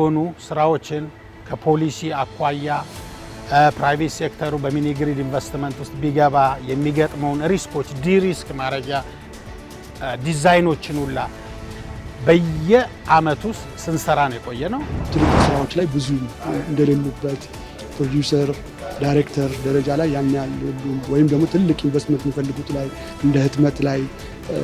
የሆኑ ስራዎችን ከፖሊሲ አኳያ ፕራይቬት ሴክተሩ በሚኒ ግሪድ ኢንቨስትመንት ውስጥ ቢገባ የሚገጥመውን ሪስኮች ዲሪስክ ማድረጊያ ዲዛይኖችን ሁላ በየአመቱ ስንሰራ ነው የቆየ ነው። ትልቅ ስራዎች ላይ ብዙ እንደሌሉበት ፕሮዲዩሰር ዳይሬክተር ደረጃ ላይ ያን ያህል የሉም። ወይም ደግሞ ትልቅ ኢንቨስትመንት የሚፈልጉት ላይ እንደ ህትመት ላይ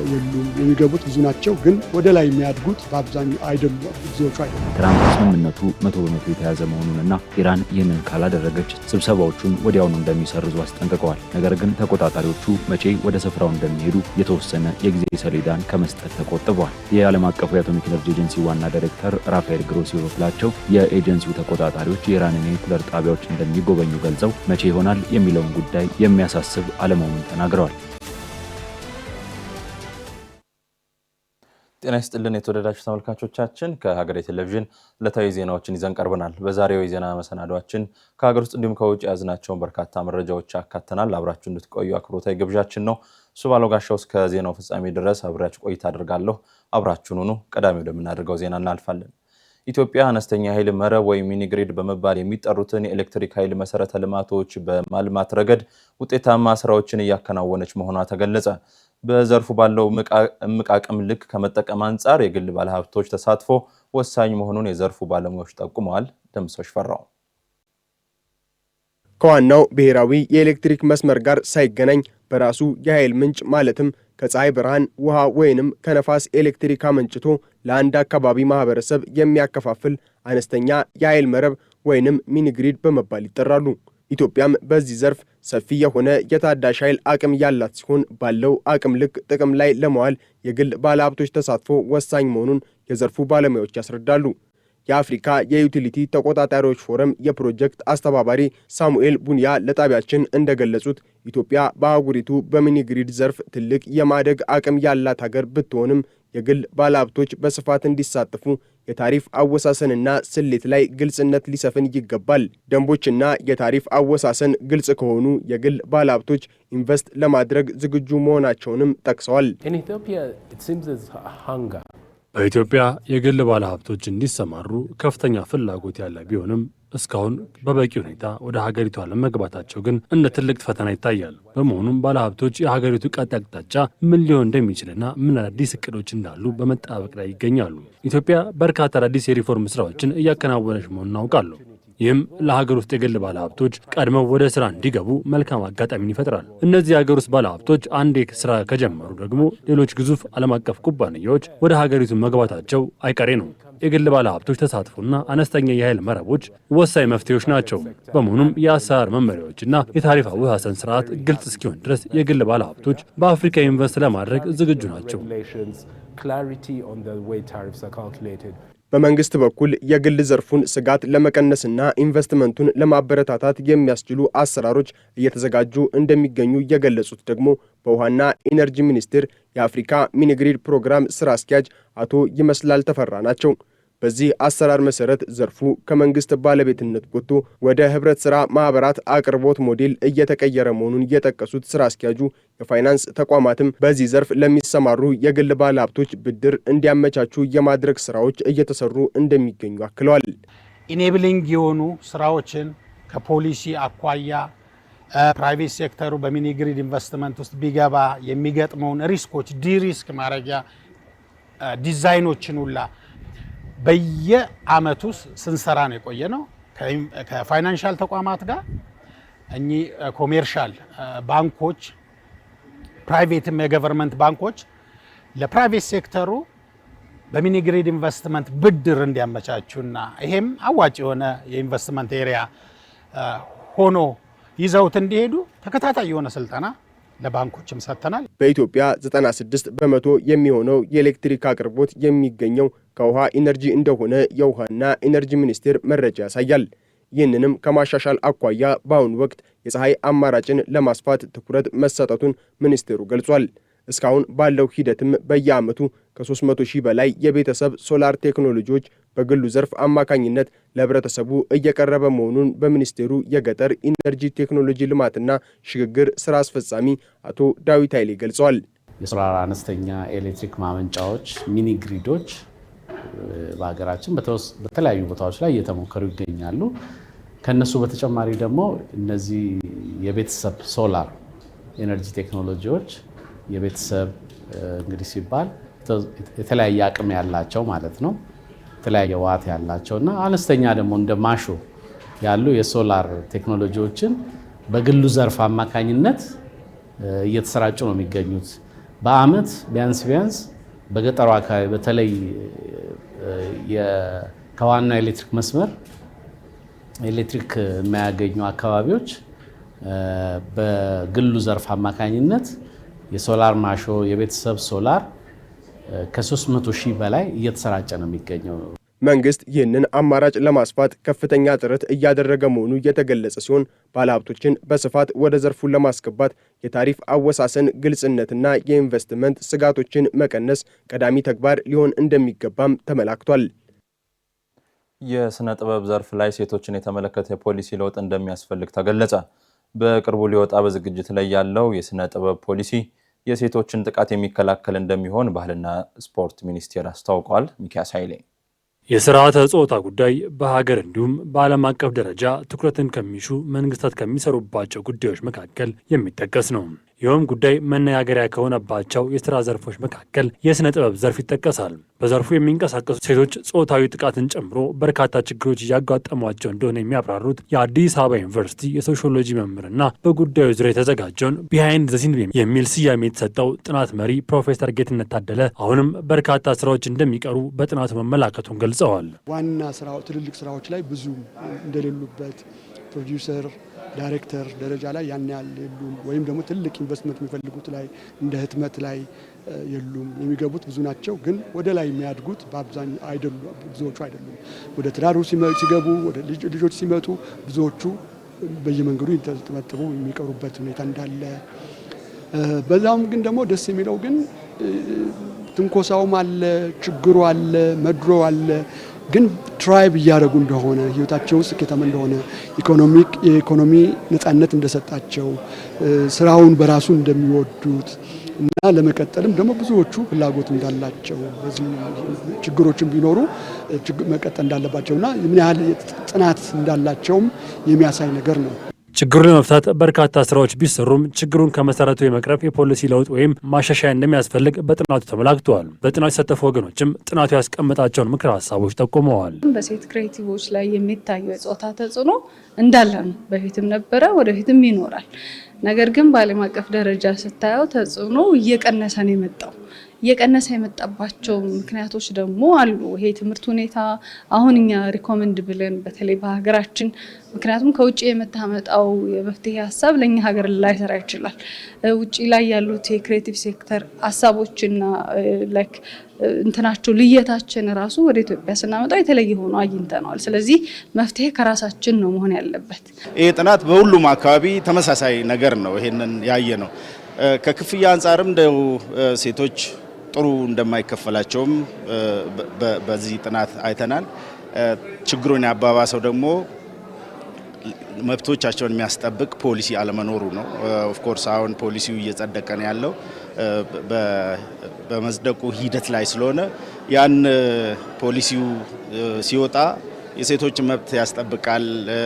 የሉም። የሚገቡት ብዙ ናቸው፣ ግን ወደ ላይ የሚያድጉት በአብዛኛው አይደሉም፣ ብዙዎቹ አይደሉም። ትራምፕ ስምምነቱ 100% የተያዘ መሆኑንና ኢራን ይህንን ካላደረገች ስብሰባዎቹን ወዲያውኑ እንደሚሰርዙ አስጠንቅቀዋል። ነገር ግን ተቆጣጣሪዎቹ መቼ ወደ ስፍራው እንደሚሄዱ የተወሰነ የጊዜ ሰሌዳን ከመስጠት ተቆጥበዋል። የዓለም አቀፉ የአቶሚክ ኤነርጂ ኤጀንሲ ዋና ዳይሬክተር ራፋኤል ግሮሲ በበኩላቸው የኤጀንሲው ተቆጣጣሪዎች የኢራንን የኒውክሌር ጣቢያዎች እንደሚጎበኙ ገልጸው መቼ ይሆናል የሚለውን ጉዳይ የሚያሳስብ አለመሆኑን ተናግረዋል። ጤና ይስጥልን የተወደዳችሁ ተመልካቾቻችን፣ ከሀገሬ ቴሌቪዥን ዕለታዊ ዜናዎችን ይዘን ቀርበናል። በዛሬው የዜና መሰናዷችን ከሀገር ውስጥ እንዲሁም ከውጭ ያዝናቸውን በርካታ መረጃዎች አካተናል። አብራችሁ እንድትቆዩ አክብሮታዊ ግብዣችን ነው። እሱ ባለው ጋሻው እስከ ዜናው ፍጻሜ ድረስ አብራችሁ ቆይታ አድርጋለሁ። አብራችሁን ሁኑ። ቀዳሚ ወደምናደርገው ዜና እናልፋለን። ኢትዮጵያ አነስተኛ ኃይል መረብ ወይም ሚኒ ግሪድ በመባል የሚጠሩትን የኤሌክትሪክ ኃይል መሰረተ ልማቶች በማልማት ረገድ ውጤታማ ስራዎችን እያከናወነች መሆኗ ተገለጸ። በዘርፉ ባለው እምቅ አቅም ልክ ከመጠቀም አንጻር የግል ባለሀብቶች ተሳትፎ ወሳኝ መሆኑን የዘርፉ ባለሙያዎች ጠቁመዋል። ደምሶሽ ፈራው ከዋናው ብሔራዊ የኤሌክትሪክ መስመር ጋር ሳይገናኝ በራሱ የኃይል ምንጭ ማለትም ከፀሐይ ብርሃን፣ ውሃ ወይንም ከነፋስ ኤሌክትሪክ አመንጭቶ ለአንድ አካባቢ ማህበረሰብ የሚያከፋፍል አነስተኛ የኃይል መረብ ወይንም ሚኒ ግሪድ በመባል ይጠራሉ። ኢትዮጵያም በዚህ ዘርፍ ሰፊ የሆነ የታዳሽ ኃይል አቅም ያላት ሲሆን ባለው አቅም ልክ ጥቅም ላይ ለማዋል የግል ባለሀብቶች ተሳትፎ ወሳኝ መሆኑን የዘርፉ ባለሙያዎች ያስረዳሉ። የአፍሪካ የዩቲሊቲ ተቆጣጣሪዎች ፎረም የፕሮጀክት አስተባባሪ ሳሙኤል ቡንያ ለጣቢያችን እንደገለጹት ኢትዮጵያ በአህጉሪቱ በሚኒ ግሪድ ዘርፍ ትልቅ የማደግ አቅም ያላት ሀገር ብትሆንም የግል ባለሀብቶች በስፋት እንዲሳተፉ የታሪፍ አወሳሰንና ስሌት ላይ ግልጽነት ሊሰፍን ይገባል። ደንቦችና የታሪፍ አወሳሰን ግልጽ ከሆኑ የግል ባለሀብቶች ኢንቨስት ለማድረግ ዝግጁ መሆናቸውንም ጠቅሰዋል። በኢትዮጵያ የግል ባለሀብቶች እንዲሰማሩ ከፍተኛ ፍላጎት ያለ ቢሆንም እስካሁን በበቂ ሁኔታ ወደ ሀገሪቱ ለመግባታቸው ግን እንደ ትልቅ ፈተና ይታያል። በመሆኑም ባለሀብቶች የሀገሪቱ ቀጣይ አቅጣጫ ምን ሊሆን እንደሚችልና ምን አዳዲስ እቅዶች እንዳሉ በመጠባበቅ ላይ ይገኛሉ። ኢትዮጵያ በርካታ አዳዲስ የሪፎርም ስራዎችን እያከናወነች መሆኑን እናውቃለሁ። ይህም ለሀገር ውስጥ የግል ባለሀብቶች ቀድመው ወደ ስራ እንዲገቡ መልካም አጋጣሚን ይፈጥራል። እነዚህ የሀገር ውስጥ ባለሀብቶች አንዴ ስራ ከጀመሩ ደግሞ ሌሎች ግዙፍ ዓለም አቀፍ ኩባንያዎች ወደ ሀገሪቱ መግባታቸው አይቀሬ ነው። የግል ባለሀብቶች ተሳትፎና አነስተኛ የኃይል መረቦች ወሳኝ መፍትሄዎች ናቸው። በመሆኑም የአሰራር መመሪያዎችና የታሪፍ አወሳሰን ስርዓት ግልጽ እስኪሆን ድረስ የግል ባለሀብቶች በአፍሪካ ኢንቨስት ለማድረግ ዝግጁ ናቸው። በመንግስት በኩል የግል ዘርፉን ስጋት ለመቀነስና ኢንቨስትመንቱን ለማበረታታት የሚያስችሉ አሰራሮች እየተዘጋጁ እንደሚገኙ የገለጹት ደግሞ በውሃና ኢነርጂ ሚኒስቴር የአፍሪካ ሚኒ ግሪድ ፕሮግራም ስራ አስኪያጅ አቶ ይመስላል ተፈራ ናቸው። በዚህ አሰራር መሰረት ዘርፉ ከመንግስት ባለቤትነት ወጥቶ ወደ ህብረት ስራ ማህበራት አቅርቦት ሞዴል እየተቀየረ መሆኑን የጠቀሱት ስራ አስኪያጁ የፋይናንስ ተቋማትም በዚህ ዘርፍ ለሚሰማሩ የግል ባለሀብቶች ብድር እንዲያመቻቹ የማድረግ ስራዎች እየተሰሩ እንደሚገኙ አክለዋል። ኢኔብሊንግ የሆኑ ስራዎችን ከፖሊሲ አኳያ ፕራይቬት ሴክተሩ በሚኒ ግሪድ ኢንቨስትመንት ውስጥ ቢገባ የሚገጥመውን ሪስኮች ዲሪስክ ማድረጊያ ዲዛይኖችን ሁላ በየአመቱ ስንሰራ ነው የቆየ ነው። ከፋይናንሻል ተቋማት ጋር እኚህ ኮሜርሻል ባንኮች፣ ፕራይቬትም የገቨርንመንት ባንኮች ለፕራይቬት ሴክተሩ በሚኒ ግሪድ ኢንቨስትመንት ብድር እንዲያመቻቹና ይሄም አዋጭ የሆነ የኢንቨስትመንት ኤሪያ ሆኖ ይዘውት እንዲሄዱ ተከታታይ የሆነ ስልጠና ለባንኮችም ሰጥተናል። በኢትዮጵያ 96 በመቶ የሚሆነው የኤሌክትሪክ አቅርቦት የሚገኘው ከውሃ ኢነርጂ እንደሆነ የውሃና ኢነርጂ ሚኒስቴር መረጃ ያሳያል። ይህንንም ከማሻሻል አኳያ በአሁኑ ወቅት የፀሐይ አማራጭን ለማስፋት ትኩረት መሰጠቱን ሚኒስቴሩ ገልጿል። እስካሁን ባለው ሂደትም በየዓመቱ ከ300,000 በላይ የቤተሰብ ሶላር ቴክኖሎጂዎች በግሉ ዘርፍ አማካኝነት ለህብረተሰቡ እየቀረበ መሆኑን በሚኒስቴሩ የገጠር ኢነርጂ ቴክኖሎጂ ልማትና ሽግግር ስራ አስፈጻሚ አቶ ዳዊት ኃይሌ ገልጸዋል። የሶላር አነስተኛ ኤሌክትሪክ ማመንጫዎች ሚኒ ግሪዶች በሀገራችን በተለያዩ ቦታዎች ላይ እየተሞከሩ ይገኛሉ። ከነሱ በተጨማሪ ደግሞ እነዚህ የቤተሰብ ሶላር ኤነርጂ ቴክኖሎጂዎች የቤተሰብ እንግዲህ ሲባል የተለያየ አቅም ያላቸው ማለት ነው። የተለያየ ዋት ያላቸው እና አነስተኛ ደግሞ እንደ ማሾ ያሉ የሶላር ቴክኖሎጂዎችን በግሉ ዘርፍ አማካኝነት እየተሰራጩ ነው የሚገኙት። በአመት ቢያንስ በገጠሩ አካባቢ በተለይ ከዋና ኤሌክትሪክ መስመር ኤሌክትሪክ የማያገኙ አካባቢዎች በግሉ ዘርፍ አማካኝነት የሶላር ማሾ የቤተሰብ ሶላር ከ300,000 በላይ እየተሰራጨ ነው የሚገኘው። መንግስት ይህንን አማራጭ ለማስፋት ከፍተኛ ጥረት እያደረገ መሆኑ የተገለጸ ሲሆን ባለሀብቶችን በስፋት ወደ ዘርፉ ለማስገባት የታሪፍ አወሳሰን ግልጽነትና የኢንቨስትመንት ስጋቶችን መቀነስ ቀዳሚ ተግባር ሊሆን እንደሚገባም ተመላክቷል። የስነ ጥበብ ዘርፍ ላይ ሴቶችን የተመለከተ የፖሊሲ ለውጥ እንደሚያስፈልግ ተገለጸ። በቅርቡ ሊወጣ በዝግጅት ላይ ያለው የስነ ጥበብ ፖሊሲ የሴቶችን ጥቃት የሚከላከል እንደሚሆን ባህልና ስፖርት ሚኒስቴር አስታውቋል። ሚኪያስ ኃይሌ የስርዓተ ጾታ ጉዳይ በሀገር እንዲሁም በዓለም አቀፍ ደረጃ ትኩረትን ከሚሹ መንግስታት ከሚሰሩባቸው ጉዳዮች መካከል የሚጠቀስ ነው። ይህም ጉዳይ መነጋገሪያ ከሆነባቸው የስራ ዘርፎች መካከል የስነ ጥበብ ዘርፍ ይጠቀሳል። በዘርፉ የሚንቀሳቀሱ ሴቶች ጾታዊ ጥቃትን ጨምሮ በርካታ ችግሮች እያጋጠሟቸው እንደሆነ የሚያብራሩት የአዲስ አበባ ዩኒቨርሲቲ የሶሺዮሎጂ መምህርና በጉዳዩ ዙሪያ የተዘጋጀውን ቢሃይንድ ዘ ሲን የሚል ስያሜ የተሰጠው ጥናት መሪ ፕሮፌሰር ጌትነት ታደለ አሁንም በርካታ ስራዎች እንደሚቀሩ በጥናቱ መመላከቱን ገልጸዋል። ዋና ስራው ትልልቅ ስራዎች ላይ ብዙ እንደሌሉበት ፕሮዲውሰር ዳይሬክተር ደረጃ ላይ ያን ያህል የሉም። ወይም ደግሞ ትልቅ ኢንቨስትመንት የሚፈልጉት ላይ እንደ ህትመት ላይ የሉም። የሚገቡት ብዙ ናቸው፣ ግን ወደ ላይ የሚያድጉት በአብዛኛው አይደሉም። ብዙዎቹ አይደሉም። ወደ ትዳሩ ሲገቡ ወደ ልጆች ሲመጡ ብዙዎቹ በየመንገዱ የተጠመጠሙ የሚቀሩበት ሁኔታ እንዳለ፣ በዛውም ግን ደግሞ ደስ የሚለው ግን ትንኮሳውም አለ፣ ችግሩ አለ፣ መድሮ አለ። ግን ትራይብ እያደረጉ እንደሆነ ህይወታቸው ስኬታማ እንደሆነ የኢኮኖሚ ነፃነት እንደሰጣቸው ስራውን በራሱ እንደሚወዱት እና ለመቀጠልም ደግሞ ብዙዎቹ ፍላጎት እንዳላቸው በዚህ ችግሮችን ቢኖሩ መቀጠል እንዳለባቸውና ምን ያህል ጥናት እንዳላቸውም የሚያሳይ ነገር ነው። ችግሩን ለመፍታት በርካታ ስራዎች ቢሰሩም ችግሩን ከመሰረቱ የመቅረፍ የፖሊሲ ለውጥ ወይም ማሻሻያ እንደሚያስፈልግ በጥናቱ ተመላክተዋል። በጥናቱ የተሳተፉ ወገኖችም ጥናቱ ያስቀመጣቸውን ምክረ ሀሳቦች ጠቁመዋል። በሴት ክሬቲቮች ላይ የሚታየው የጾታ ተጽዕኖ እንዳለ ነው። በፊትም ነበረ፣ ወደፊትም ይኖራል። ነገር ግን በዓለም አቀፍ ደረጃ ስታየው ተጽዕኖ እየቀነሰ ነው የመጣው። እየቀነሰ የመጣባቸው ምክንያቶች ደግሞ አሉ። ይሄ ትምህርት ሁኔታ አሁን እኛ ሪኮመንድ ብለን በተለይ በሀገራችን ምክንያቱም ከውጭ የምታመጣው የመፍትሄ ሀሳብ ለኛ ሀገር ላይሰራ ይችላል። ውጭ ላይ ያሉት የክሬቲቭ ሴክተር ሀሳቦችና ላይክ እንትናቸው ልየታችን ራሱ ወደ ኢትዮጵያ ስናመጣው የተለየ ሆኖ አግኝተነዋል። ስለዚህ መፍትሄ ከራሳችን ነው መሆን ያለበት። ይህ ጥናት በሁሉም አካባቢ ተመሳሳይ ነገር ነው። ይሄንን ያየ ነው። ከክፍያ አንጻርም እንደው ሴቶች ጥሩ እንደማይከፈላቸውም በዚህ ጥናት አይተናል። ችግሩን ያባባሰው ደግሞ መብቶቻቸውን የሚያስጠብቅ ፖሊሲ አለመኖሩ ነው። ኦፍ ኮርስ አሁን ፖሊሲው እየጸደቀ ነው ያለው በመጽደቁ ሂደት ላይ ስለሆነ ያን ፖሊሲው ሲወጣ የሴቶችን መብት ያስጠብቃል፣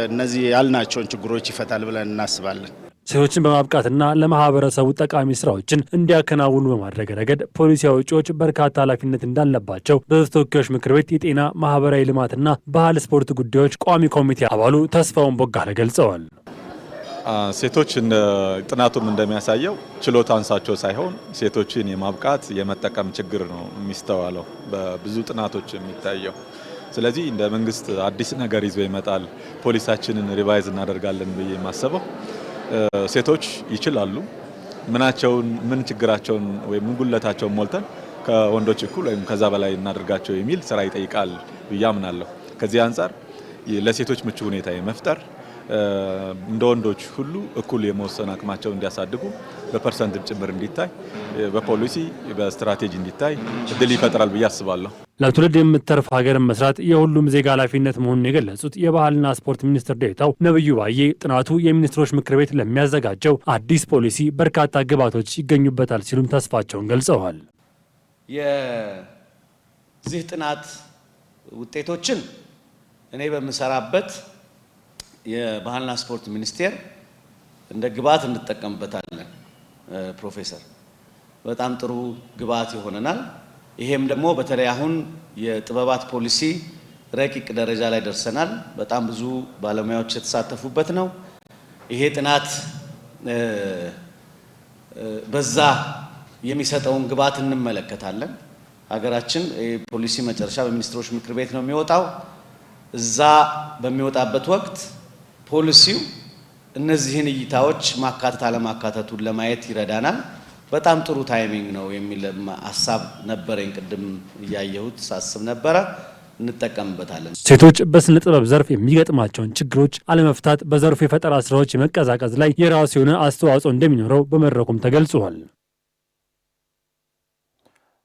እነዚህ ያልናቸውን ችግሮች ይፈታል ብለን እናስባለን። ሴቶችን በማብቃትና ለማህበረሰቡ ጠቃሚ ስራዎችን እንዲያከናውኑ በማድረግ ረገድ ፖሊሲ አውጪዎች በርካታ ኃላፊነት እንዳለባቸው በሕዝብ ተወካዮች ምክር ቤት የጤና ማህበራዊ ልማትና ባህል ስፖርት ጉዳዮች ቋሚ ኮሚቴ አባሉ ተስፋውን ቦጋለ ገልጸዋል። ሴቶች ጥናቱም እንደሚያሳየው ችሎታ አንሳቸው ሳይሆን ሴቶችን የማብቃት የመጠቀም ችግር ነው የሚስተዋለው በብዙ ጥናቶች የሚታየው። ስለዚህ እንደ መንግስት አዲስ ነገር ይዞ ይመጣል፣ ፖሊሳችንን ሪቫይዝ እናደርጋለን ብዬ የማስበው ሴቶች ይችላሉ፣ ምን ችግራቸውን ወይም ምን ጉለታቸውን ሞልተን ከወንዶች እኩል ወይም ከዛ በላይ እናደርጋቸው የሚል ስራ ይጠይቃል ብዬ አምናለሁ። ከዚህ አንጻር ለሴቶች ምቹ ሁኔታ የመፍጠር እንደ ወንዶች ሁሉ እኩል የመወሰን አቅማቸው እንዲያሳድጉ በፐርሰንትም ጭምር እንዲታይ በፖሊሲ በስትራቴጂ እንዲታይ እድል ይፈጥራል ብዬ አስባለሁ። ለትውልድ የምትተርፍ ሀገርን መስራት የሁሉም ዜጋ ኃላፊነት መሆኑን የገለጹት የባህልና ስፖርት ሚኒስትር ዴኤታው ነብዩ ባዬ ጥናቱ የሚኒስትሮች ምክር ቤት ለሚያዘጋጀው አዲስ ፖሊሲ በርካታ ግብዓቶች ይገኙበታል ሲሉም ተስፋቸውን ገልጸዋል። የዚህ ጥናት ውጤቶችን እኔ በምሰራበት የባህልና ስፖርት ሚኒስቴር እንደ ግብዓት እንጠቀምበታለን። ፕሮፌሰር በጣም ጥሩ ግብዓት ይሆነናል። ይሄም ደግሞ በተለይ አሁን የጥበባት ፖሊሲ ረቂቅ ደረጃ ላይ ደርሰናል። በጣም ብዙ ባለሙያዎች የተሳተፉበት ነው። ይሄ ጥናት በዛ የሚሰጠውን ግብዓት እንመለከታለን። ሀገራችን ፖሊሲ መጨረሻ በሚኒስትሮች ምክር ቤት ነው የሚወጣው። እዛ በሚወጣበት ወቅት ፖሊሲው እነዚህን እይታዎች ማካተት አለማካተቱን ለማየት ይረዳናል። በጣም ጥሩ ታይሚንግ ነው የሚል ሐሳብ ነበረኝ። ቅድም እያየሁት ሳስብ ነበረ። እንጠቀምበታለን። ሴቶች በስነ ጥበብ ዘርፍ የሚገጥማቸውን ችግሮች አለመፍታት በዘርፉ የፈጠራ ስራዎች የመቀዛቀዝ ላይ የራሱ የሆነ አስተዋጽኦ እንደሚኖረው በመድረኩም ተገልጿል።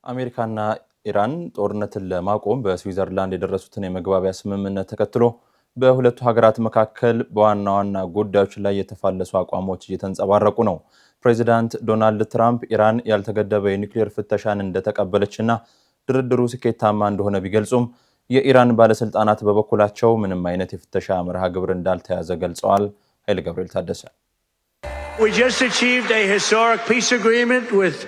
አሜሪካና ኢራን ጦርነትን ለማቆም በስዊዘርላንድ የደረሱትን የመግባቢያ ስምምነት ተከትሎ በሁለቱ ሀገራት መካከል በዋና ዋና ጉዳዮች ላይ የተፋለሱ አቋሞች እየተንጸባረቁ ነው። ፕሬዚዳንት ዶናልድ ትራምፕ ኢራን ያልተገደበ የኒውክሌር ፍተሻን እንደተቀበለችና ድርድሩ ስኬታማ እንደሆነ ቢገልጹም የኢራን ባለስልጣናት በበኩላቸው ምንም አይነት የፍተሻ መርሃ ግብር እንዳልተያዘ ገልጸዋል። ኃይለ ገብርኤል ታደሰ We just achieved a historic peace agreement with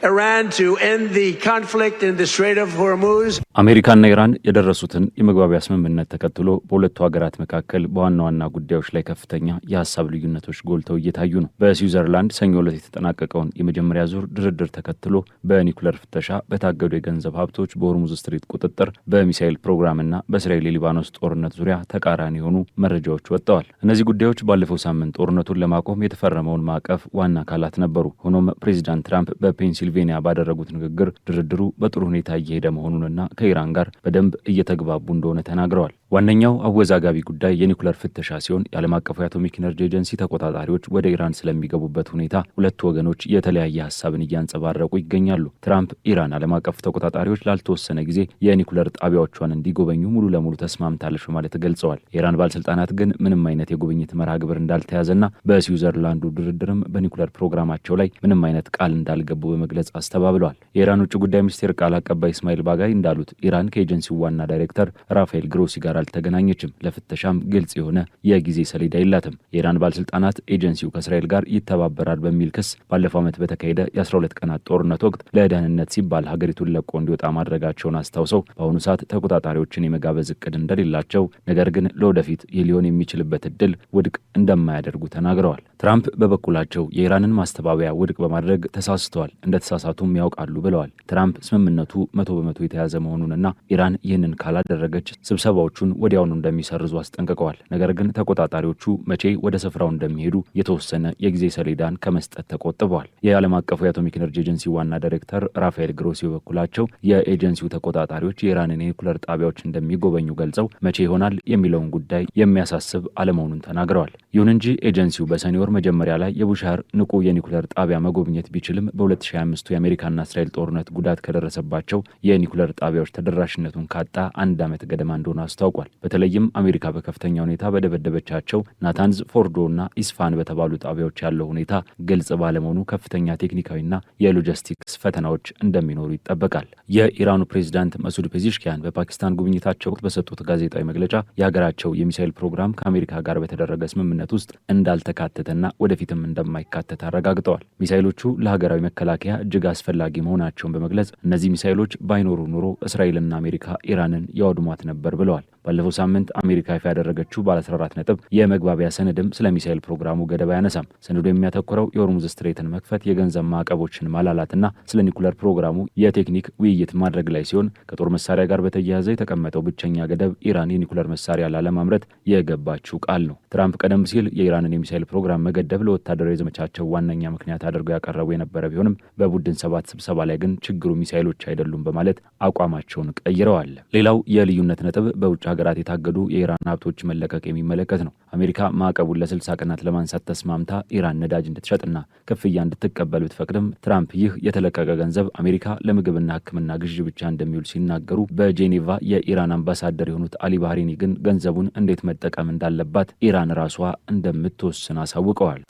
Iran to end the conflict in the Strait of Hormuz. አሜሪካና ኢራን የደረሱትን የመግባቢያ ስምምነት ተከትሎ በሁለቱ ሀገራት መካከል በዋና ዋና ጉዳዮች ላይ ከፍተኛ የሀሳብ ልዩነቶች ጎልተው እየታዩ ነው። በስዊዘርላንድ ሰኞ ዕለት የተጠናቀቀውን የመጀመሪያ ዙር ድርድር ተከትሎ በኒኩለር ፍተሻ፣ በታገዱ የገንዘብ ሀብቶች፣ በሆርሙዝ ስትሪት ቁጥጥር፣ በሚሳኤል ፕሮግራምና በእስራኤል የሊባኖስ ጦርነት ዙሪያ ተቃራኒ የሆኑ መረጃዎች ወጥተዋል። እነዚህ ጉዳዮች ባለፈው ሳምንት ጦርነቱን ለማቆም የተፈረመውን ማዕቀፍ ዋና አካላት ነበሩ። ሆኖም ፕሬዚዳንት ትራምፕ በፔንሲልቬኒያ ባደረጉት ንግግር ድርድሩ በጥሩ ሁኔታ እየሄደ መሆኑንና ከኢራን ጋር በደንብ እየተግባቡ እንደሆነ ተናግረዋል። ዋነኛው አወዛጋቢ ጉዳይ የኒኩለር ፍተሻ ሲሆን የዓለም አቀፉ የአቶሚክ ኢነርጂ ኤጀንሲ ተቆጣጣሪዎች ወደ ኢራን ስለሚገቡበት ሁኔታ ሁለቱ ወገኖች የተለያየ ሀሳብን እያንጸባረቁ ይገኛሉ። ትራምፕ ኢራን ዓለም አቀፍ ተቆጣጣሪዎች ላልተወሰነ ጊዜ የኒኩለር ጣቢያዎቿን እንዲጎበኙ ሙሉ ለሙሉ ተስማምታለች በማለት ገልጸዋል። የኢራን ባለስልጣናት ግን ምንም አይነት የጉብኝት መርሃ ግብር እንዳልተያዘና በስዊዘርላንዱ ድርድርም በኒኩለር ፕሮግራማቸው ላይ ምንም አይነት ቃል እንዳልገቡ በመግለጽ አስተባብለዋል። የኢራን ውጭ ጉዳይ ሚኒስቴር ቃል አቀባይ እስማኤል ባጋይ እንዳሉት ኢራን ከኤጀንሲው ዋና ዳይሬክተር ራፋኤል ግሮሲ ጋር አልተገናኘችም። ለፍተሻም ግልጽ የሆነ የጊዜ ሰሌዳ የላትም። የኢራን ባለስልጣናት ኤጀንሲው ከእስራኤል ጋር ይተባበራል በሚል ክስ ባለፈው ዓመት በተካሄደ የ12 ቀናት ጦርነት ወቅት ለደህንነት ሲባል ሀገሪቱን ለቆ እንዲወጣ ማድረጋቸውን አስታውሰው በአሁኑ ሰዓት ተቆጣጣሪዎችን የመጋበዝ እቅድ እንደሌላቸው፣ ነገር ግን ለወደፊት ይህ ሊሆን የሚችልበት እድል ውድቅ እንደማያደርጉ ተናግረዋል። ትራምፕ በበኩላቸው የኢራንን ማስተባበያ ውድቅ በማድረግ ተሳስተዋል፣ እንደተሳሳቱም ያውቃሉ ብለዋል። ትራምፕ ስምምነቱ 100% የተያዘ መሆኑንና ኢራን ይህንን ካላደረገች ስብሰባዎቹን ወዲያውኑ እንደሚሰርዙ አስጠንቅቀዋል። ነገር ግን ተቆጣጣሪዎቹ መቼ ወደ ስፍራው እንደሚሄዱ የተወሰነ የጊዜ ሰሌዳን ከመስጠት ተቆጥበዋል። የዓለም አቀፉ የአቶሚክ ኢነርጂ ኤጀንሲ ዋና ዳይሬክተር ራፋኤል ግሮሲ በበኩላቸው የኤጀንሲው ተቆጣጣሪዎች የኢራንን የኒኩለር ጣቢያዎች እንደሚጎበኙ ገልጸው መቼ ይሆናል የሚለውን ጉዳይ የሚያሳስብ አለመሆኑን ተናግረዋል። ይሁን እንጂ ኤጀንሲው በሰኔ ወር መጀመሪያ ላይ የቡሻር ንቁ የኒኩለር ጣቢያ መጎብኘት ቢችልም በ2025 የአሜሪካና እስራኤል ጦርነት ጉዳት ከደረሰባቸው የኒኩለር ጣቢያዎች ተደራሽነቱን ካጣ አንድ ዓመት ገደማ እንደሆነ አስታውቋል። በተለይም አሜሪካ በከፍተኛ ሁኔታ በደበደበቻቸው ናታንዝ፣ ፎርዶ እና ኢስፋን በተባሉ ጣቢያዎች ያለው ሁኔታ ግልጽ ባለመሆኑ ከፍተኛ ቴክኒካዊና የሎጂስቲክስ ፈተናዎች እንደሚኖሩ ይጠበቃል። የኢራኑ ፕሬዚዳንት መሱድ ፔዚሽኪያን በፓኪስታን ጉብኝታቸው ወቅት በሰጡት ጋዜጣዊ መግለጫ የሀገራቸው የሚሳኤል ፕሮግራም ከአሜሪካ ጋር በተደረገ ስምምነት ውስጥ እንዳልተካተተና ወደፊትም እንደማይካተት አረጋግጠዋል። ሚሳኤሎቹ ለሀገራዊ መከላከያ እጅግ አስፈላጊ መሆናቸውን በመግለጽ እነዚህ ሚሳኤሎች ባይኖሩ ኑሮ እስራኤልና አሜሪካ ኢራንን ያወድሟት ነበር ብለዋል። ባለፈው ሳምንት አሜሪካ ይፋ ያደረገችው ባለ 14 ነጥብ የመግባቢያ ሰነድም ስለ ሚሳኤል ፕሮግራሙ ገደብ አያነሳም። ሰነዱ የሚያተኩረው የሆርሙዝ ስትሬትን መክፈት፣ የገንዘብ ማዕቀቦችን ማላላትና ስለ ኒኩለር ፕሮግራሙ የቴክኒክ ውይይት ማድረግ ላይ ሲሆን ከጦር መሳሪያ ጋር በተያያዘ የተቀመጠው ብቸኛ ገደብ ኢራን የኒኩለር መሳሪያ ላለማምረት የገባችው ቃል ነው። ትራምፕ ቀደም ሲል የኢራንን የሚሳኤል ፕሮግራም መገደብ ለወታደራዊ ዘመቻቸው ዋነኛ ምክንያት አድርገው ያቀረቡ የነበረ ቢሆንም በቡድን 7 ስብሰባ ላይ ግን ችግሩ ሚሳኤሎች አይደሉም በማለት አቋማቸውን ቀይረዋል። ሌላው የልዩነት ነጥብ በውጭ ሀገራት የታገዱ የኢራን ሀብቶች መለቀቅ የሚመለከት ነው። አሜሪካ ማዕቀቡን ለ60 ቀናት ለማንሳት ተስማምታ ኢራን ነዳጅ እንድትሸጥና ክፍያ እንድትቀበል ብትፈቅድም ትራምፕ ይህ የተለቀቀ ገንዘብ አሜሪካ ለምግብና ሕክምና ግዥ ብቻ እንደሚውል ሲናገሩ፣ በጄኔቫ የኢራን አምባሳደር የሆኑት አሊ ባህሬኒ ግን ገንዘቡን እንዴት መጠቀም እንዳለባት ኢራን ራሷ እንደምትወስን አሳውቀዋል።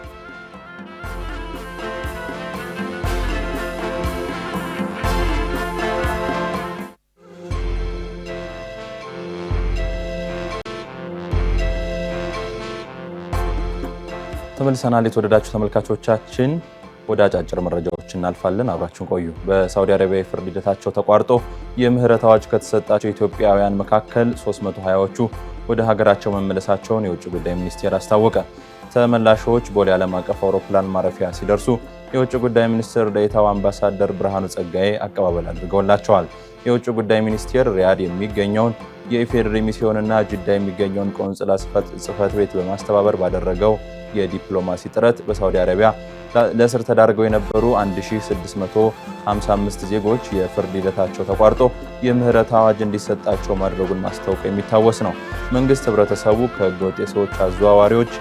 ተመልሰናል። የተወደዳችሁ ተመልካቾቻችን ወደ አጫጭር መረጃዎች እናልፋለን። አብራችሁን ቆዩ። በሳውዲ አረቢያ የፍርድ ሂደታቸው ተቋርጦ የምህረት አዋጅ ከተሰጣቸው ኢትዮጵያውያን መካከል 320ዎቹ ወደ ሀገራቸው መመለሳቸውን የውጭ ጉዳይ ሚኒስቴር አስታወቀ። ተመላሾች ቦሌ ዓለም አቀፍ አውሮፕላን ማረፊያ ሲደርሱ የውጭ ጉዳይ ሚኒስትር ዴኤታው አምባሳደር ብርሃኑ ጸጋዬ አቀባበል አድርገውላቸዋል። የውጭ ጉዳይ ሚኒስቴር ሪያድ የሚገኘውን የኢፌዴሪ ሚስዮንና ጅዳ የሚገኘውን ቆንጽላ ጽሕፈት ቤት በማስተባበር ባደረገው የዲፕሎማሲ ጥረት በሳውዲ አረቢያ ለእስር ተዳርገው የነበሩ 1655 ዜጎች የፍርድ ሂደታቸው ተቋርጦ የምህረት አዋጅ እንዲሰጣቸው ማድረጉን ማስታወቅ የሚታወስ ነው። መንግስት ህብረተሰቡ ከህገወጥ የሰዎች አዘዋዋሪዎች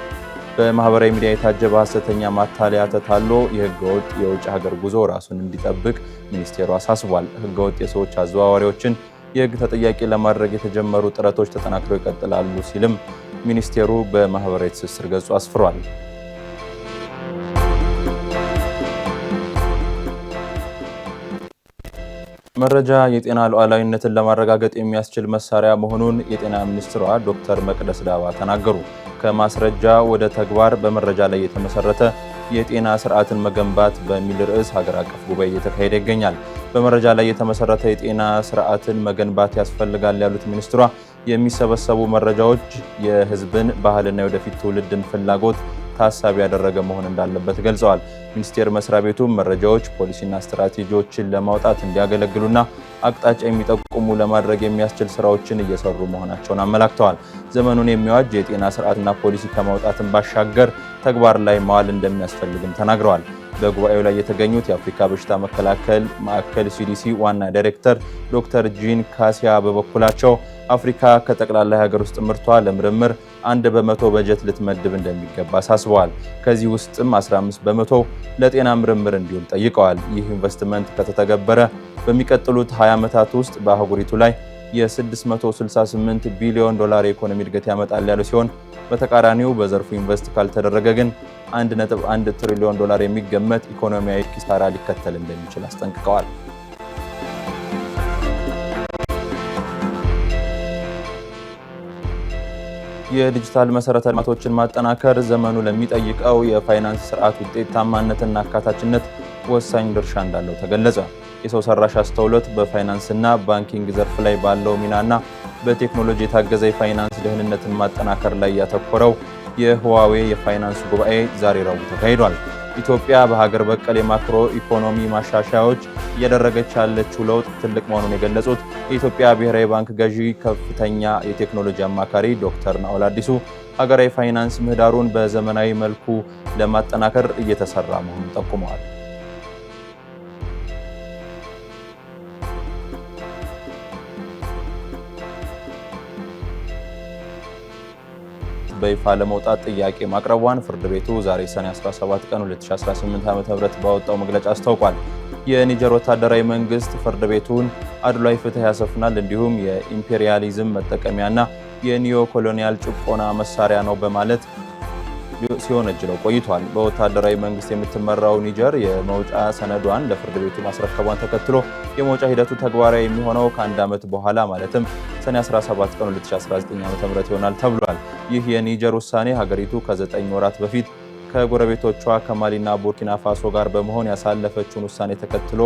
በማህበራዊ ሚዲያ የታጀበ ሐሰተኛ ማታለያ ተታሎ የህገወጥ የውጭ ሀገር ጉዞ ራሱን እንዲጠብቅ ሚኒስቴሩ አሳስቧል። ህገወጥ የሰዎች አዘዋዋሪዎችን የህግ ተጠያቂ ለማድረግ የተጀመሩ ጥረቶች ተጠናክረው ይቀጥላሉ ሲልም ሚኒስቴሩ በማህበራዊ ትስስር ገጹ አስፍሯል። መረጃ የጤና ሉዓላዊነትን ለማረጋገጥ የሚያስችል መሳሪያ መሆኑን የጤና ሚኒስትሯ ዶክተር መቅደስ ዳባ ተናገሩ። ከማስረጃ ወደ ተግባር በመረጃ ላይ የተመሰረተ የጤና ስርዓትን መገንባት በሚል ርዕስ ሀገር አቀፍ ጉባኤ እየተካሄደ ይገኛል። በመረጃ ላይ የተመሰረተ የጤና ስርዓትን መገንባት ያስፈልጋል ያሉት ሚኒስትሯ የሚሰበሰቡ መረጃዎች የህዝብን ባህልና የወደፊት ትውልድን ፍላጎት ታሳቢ ያደረገ መሆን እንዳለበት ገልጸዋል። ሚኒስቴር መስሪያ ቤቱ መረጃዎች ፖሊሲና ስትራቴጂዎችን ለማውጣት እንዲያገለግሉና አቅጣጫ የሚጠቁሙ ለማድረግ የሚያስችል ስራዎችን እየሰሩ መሆናቸውን አመላክተዋል። ዘመኑን የሚዋጅ የጤና ስርዓትና ፖሊሲ ከማውጣትን ባሻገር ተግባር ላይ ማዋል እንደሚያስፈልግም ተናግረዋል። በጉባኤው ላይ የተገኙት የአፍሪካ በሽታ መከላከል ማዕከል ሲዲሲ ዋና ዳይሬክተር ዶክተር ጂን ካሲያ በበኩላቸው አፍሪካ ከጠቅላላ የሀገር ውስጥ ምርቷ ለምርምር 1% በጀት ልትመድብ እንደሚገባ አሳስበዋል። ከዚህ ውስጥም 15% ለጤና ምርምር እንዲውል ጠይቀዋል። ይህ ኢንቨስትመንት ከተተገበረ በሚቀጥሉት 20 ዓመታት ውስጥ በአህጉሪቱ ላይ የ$668 ቢሊዮን የኢኮኖሚ እድገት ያመጣል ያሉ ሲሆን በተቃራኒው በዘርፉ ኢንቨስት ካልተደረገ ግን $1.1 ትሪሊዮን የሚገመት ኢኮኖሚያዊ ኪሳራ ሊከተል እንደሚችል አስጠንቅቀዋል። የዲጂታል መሰረተ ልማቶችን ማጠናከር ዘመኑ ለሚጠይቀው የፋይናንስ ስርዓት ውጤታማነትና አካታችነት ወሳኝ ድርሻ እንዳለው ተገለጸ። የሰው ሰራሽ አስተውሎት በፋይናንስና ባንኪንግ ዘርፍ ላይ ባለው ሚናና በቴክኖሎጂ የታገዘ የፋይናንስ ደህንነትን ማጠናከር ላይ ያተኮረው የህዋዌ የፋይናንስ ጉባኤ ዛሬ ረቡዕ ተካሂዷል። ኢትዮጵያ በሀገር በቀል የማክሮ ኢኮኖሚ ማሻሻያዎች እያደረገች ያለችው ለውጥ ትልቅ መሆኑን የገለጹት የኢትዮጵያ ብሔራዊ ባንክ ገዢ ከፍተኛ የቴክኖሎጂ አማካሪ ዶክተር ናኦል አዲሱ ሀገራዊ ፋይናንስ ምህዳሩን በዘመናዊ መልኩ ለማጠናከር እየተሰራ መሆኑን ጠቁመዋል። በይፋ ለመውጣት ጥያቄ ማቅረቧን ፍርድ ቤቱ ዛሬ ሰኔ 17 ቀን 2018 ዓ.ም ባወጣው መግለጫ አስታውቋል። የኒጀር ወታደራዊ መንግስት ፍርድ ቤቱን አድሏዊ ፍትህ ያሰፍናል እንዲሁም የኢምፔሪያሊዝም መጠቀሚያና የኒዮ ኮሎኒያል ጭቆና መሳሪያ ነው በማለት ሲወነጅለው ቆይቷል። በወታደራዊ መንግስት የምትመራው ኒጀር የመውጫ ሰነዷን ለፍርድ ቤቱ ማስረከቧን ተከትሎ የመውጫ ሂደቱ ተግባራዊ የሚሆነው ከአንድ ዓመት በኋላ ማለትም ሰኔ 17 ቀን 2019 ዓ.ም ይሆናል ተብሏል። ይህ የኒጀር ውሳኔ ሀገሪቱ ከ9 ወራት በፊት ከጎረቤቶቿ ከማሊና ቡርኪና ፋሶ ጋር በመሆን ያሳለፈችውን ውሳኔ ተከትሎ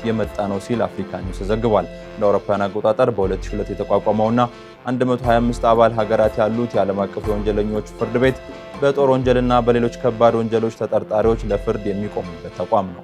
የመጣ ነው ሲል አፍሪካ ኒውስ ዘግቧል። ለአውሮፓውያን አቆጣጠር በ2002 የተቋቋመውና 125 አባል ሀገራት ያሉት የዓለም አቀፍ የወንጀለኞች ፍርድ ቤት በጦር ወንጀልና በሌሎች ከባድ ወንጀሎች ተጠርጣሪዎች ለፍርድ የሚቆሙበት ተቋም ነው።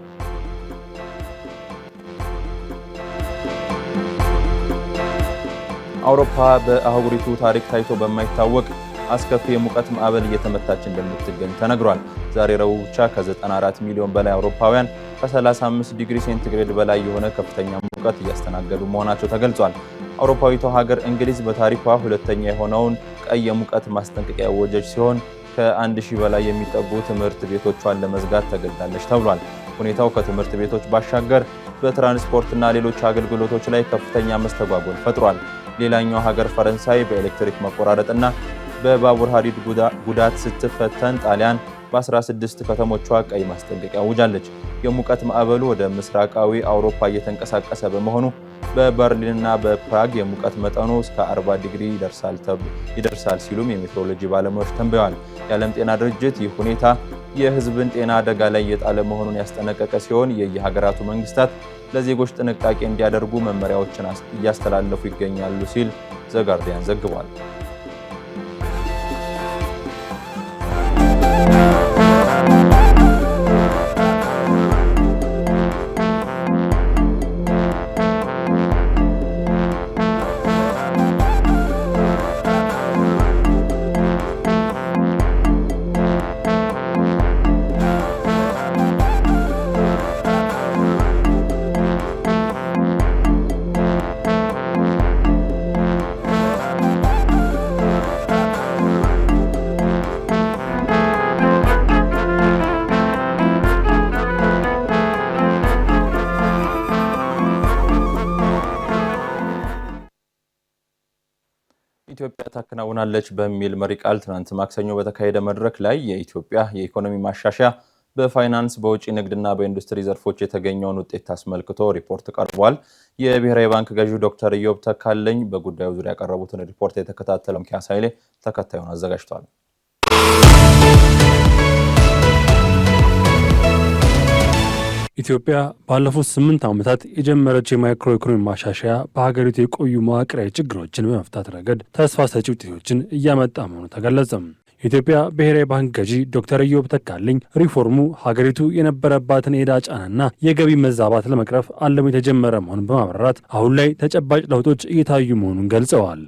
አውሮፓ በአህጉሪቱ ታሪክ ታይቶ በማይታወቅ አስከፊ የሙቀት ማዕበል እየተመታች እንደምትገኝ ተነግሯል። ዛሬ ረቡዕ ብቻ ከ94 ሚሊዮን በላይ አውሮፓውያን ከ35 ዲግሪ ሴንቲግሬድ በላይ የሆነ ከፍተኛ ሙቀት እያስተናገዱ መሆናቸው ተገልጿል። አውሮፓዊቷ ሀገር እንግሊዝ በታሪኳ ሁለተኛ የሆነውን ቀይ የሙቀት ማስጠንቀቂያ ያወጀች ሲሆን ከ1000 በላይ የሚጠጉ ትምህርት ቤቶቿን ለመዝጋት ተገድዳለች ተብሏል። ሁኔታው ከትምህርት ቤቶች ባሻገር በትራንስፖርትና ሌሎች አገልግሎቶች ላይ ከፍተኛ መስተጓጎል ፈጥሯል። ሌላኛው ሀገር ፈረንሳይ በኤሌክትሪክ መቆራረጥና በባቡር ሀዲድ ጉዳት ስትፈተን ጣሊያን በ16 ከተሞቿ ቀይ ማስጠንቀቂያ አውጃለች። የሙቀት ማዕበሉ ወደ ምስራቃዊ አውሮፓ እየተንቀሳቀሰ በመሆኑ በበርሊንና በፕራግ የሙቀት መጠኑ እስከ 40 ዲግሪ ይደርሳል ሲሉም የሜትሮሎጂ ባለሙያዎች ተንብየዋል። የዓለም ጤና ድርጅት ይህ ሁኔታ የሕዝብን ጤና አደጋ ላይ የጣለ መሆኑን ያስጠነቀቀ ሲሆን የየሀገራቱ መንግስታት ለዜጎች ጥንቃቄ እንዲያደርጉ መመሪያዎችን እያስተላለፉ ይገኛሉ ሲል ዘጋርዲያን ዘግቧል። ኢትዮጵያ ታከናውናለች በሚል መሪ ቃል ትናንት ማክሰኞ በተካሄደ መድረክ ላይ የኢትዮጵያ የኢኮኖሚ ማሻሻያ በፋይናንስ በውጪ ንግድና በኢንዱስትሪ ዘርፎች የተገኘውን ውጤት አስመልክቶ ሪፖርት ቀርቧል። የብሔራዊ ባንክ ገዢው ዶክተር ኢዮብ ተካልኝ በጉዳዩ ዙሪያ ያቀረቡትን ሪፖርት የተከታተለው ሚካኤል ኃይሌ ተከታዩን አዘጋጅቷል። ኢትዮጵያ ባለፉት 8 ዓመታት የጀመረችው የማይክሮ ኢኮኖሚ ማሻሻያ በሀገሪቱ የቆዩ መዋቅራዊ ችግሮችን በመፍታት ረገድ ተስፋ ሰጪ ውጤቶችን እያመጣ መሆኑ ተገለጸ። የኢትዮጵያ ብሔራዊ ባንክ ገዢ ዶክተር ኢዮብ ተካልኝ ሪፎርሙ ሀገሪቱ የነበረባትን የዕዳ ጫናና የገቢ መዛባት ለመቅረፍ አልሞ የተጀመረ መሆኑን በማብራራት አሁን ላይ ተጨባጭ ለውጦች እየታዩ መሆኑን ገልጸዋል።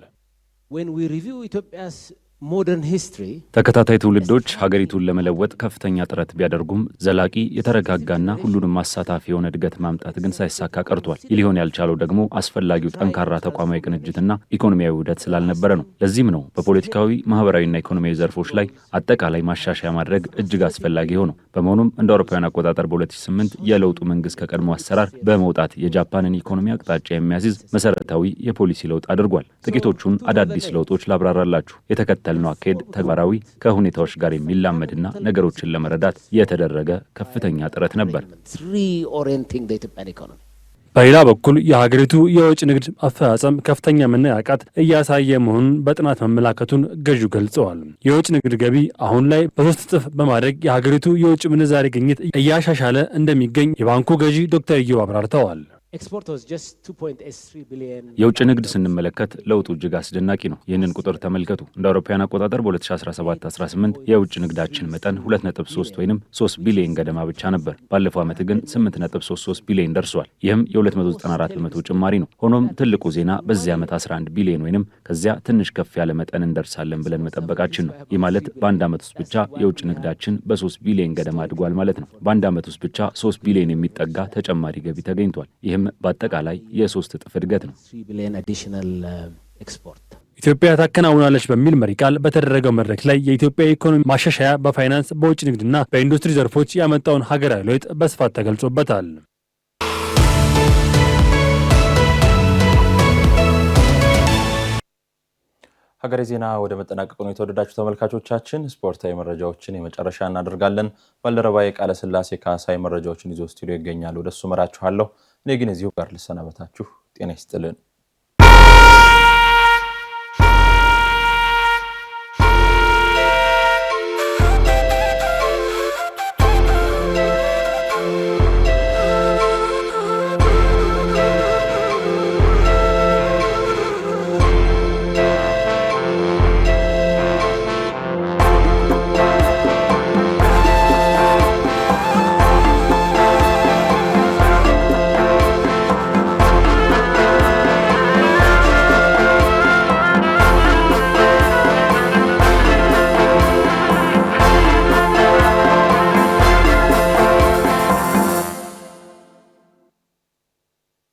ተከታታይ ትውልዶች ሀገሪቱን ለመለወጥ ከፍተኛ ጥረት ቢያደርጉም ዘላቂ የተረጋጋና ሁሉንም አሳታፊ የሆነ እድገት ማምጣት ግን ሳይሳካ ቀርቷል። ይህ ሊሆን ያልቻለው ደግሞ አስፈላጊው ጠንካራ ተቋማዊ ቅንጅትና ኢኮኖሚያዊ ውህደት ስላልነበረ ነው። ለዚህም ነው በፖለቲካዊ ማህበራዊና ኢኮኖሚያዊ ዘርፎች ላይ አጠቃላይ ማሻሻያ ማድረግ እጅግ አስፈላጊ ሆነው። በመሆኑም እንደ አውሮፓውያን አቆጣጠር በ2008 የለውጡ መንግስት ከቀድሞ አሰራር በመውጣት የጃፓንን ኢኮኖሚ አቅጣጫ የሚያስይዝ መሰረታዊ የፖሊሲ ለውጥ አድርጓል። ጥቂቶቹን አዳዲስ ለውጦች ላብራራላችሁ። ነው አካሄድ ተግባራዊ ከሁኔታዎች ጋር የሚላመድና ነገሮችን ለመረዳት የተደረገ ከፍተኛ ጥረት ነበር። በሌላ በኩል የሀገሪቱ የውጭ ንግድ አፈጻጸም ከፍተኛ መነቃቃት እያሳየ መሆኑን በጥናት መመላከቱን ገዢው ገልጸዋል። የውጭ ንግድ ገቢ አሁን ላይ በ3 እጥፍ በማደግ የሀገሪቱ የውጭ ምንዛሬ ግኝት እያሻሻለ እንደሚገኝ የባንኩ ገዢ ዶክተር ኢዮብ አብራርተዋል። የውጭ ንግድ ስንመለከት ለውጡ እጅግ አስደናቂ ነው። ይህንን ቁጥር ተመልከቱ። እንደ አውሮፓውያን አቆጣጠር በ2017-18 የውጭ ንግዳችን መጠን 2.3 ወይም 3 ቢሊዮን ገደማ ብቻ ነበር። ባለፈው ዓመት ግን 8.33 ቢሊዮን ደርሷል። ይህም የ294 በመቶ ጭማሪ ነው። ሆኖም ትልቁ ዜና በዚህ ዓመት 11 ቢሊዮን ወይም ከዚያ ትንሽ ከፍ ያለ መጠን እንደርሳለን ብለን መጠበቃችን ነው። ይህ ማለት በአንድ ዓመት ውስጥ ብቻ የውጭ ንግዳችን በ3 ቢሊዮን ገደማ አድጓል ማለት ነው። በአንድ ዓመት ውስጥ ብቻ 3 ቢሊዮን የሚጠጋ ተጨማሪ ገቢ ተገኝቷል። ይህም በአጠቃላይ የ3 እጥፍ እድገት ነው። ኢትዮጵያ ታከናውናለች በሚል መሪ ቃል በተደረገው መድረክ ላይ የኢትዮጵያ ኢኮኖሚ ማሻሻያ በፋይናንስ በውጭ ንግድና በኢንዱስትሪ ዘርፎች ያመጣውን ሀገራዊ ለውጥ በስፋት ተገልጾበታል። ሀገሬ ዜና ወደ መጠናቀቁ ነው። የተወደዳችሁ ተመልካቾቻችን ስፖርታዊ መረጃዎችን የመጨረሻ እናደርጋለን። ባልደረባዬ ቃለ ስላሴ ካሳይ መረጃዎችን ይዞ ስቱዲዮ ይገኛል። ወደሱ መራችኋለሁ። እኔ ግን እዚሁ ጋር ልሰናበታችሁ። ጤና ይስጥልን።